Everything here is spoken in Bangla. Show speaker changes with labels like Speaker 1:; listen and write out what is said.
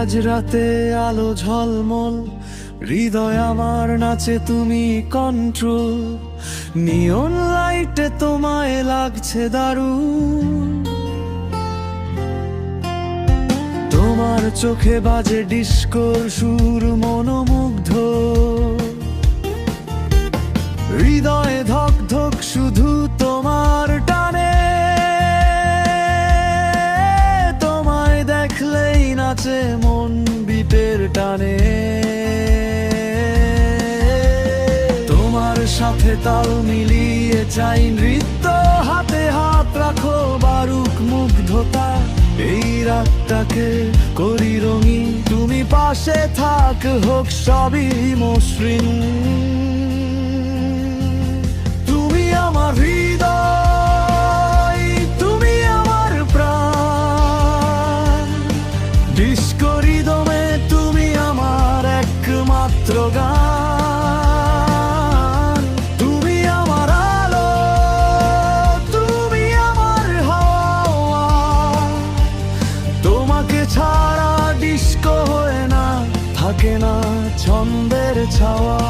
Speaker 1: আজ রাতে আলো ঝলমল, হৃদয় আমার নাচে, তুমি কন্ট্রোল। নিয়ন লাইটে তোমায় লাগছে দারুণ, তোমার চোখে বাজে ডিস্কোর সুর মনোমুগ্ধ। হৃদয়ে ধক ধক শুধু তোমার টানে, তোমায় দেখলেই নাচে মন বিপের টানে। তোমার সাথে তাল মিলিয়ে চাই নৃত্য, হাতে হাত রাখো বারুক মুগ্ধতা। এই রাতটাকে করি রঙিন, তুমি পাশে থাক, হোক সবই মসৃণ। তুমি আমার হৃদয়, তুমি আমার প্রাণ, ডিস্কো রিদমে তুমি আমার একমাত্র গান। তুমি আমার আলো, তুমি আমার হাওয়া, তোমাকে ছাড়া ডিস্কো হয় না, থাকে না ছন্দের ছাওয়া।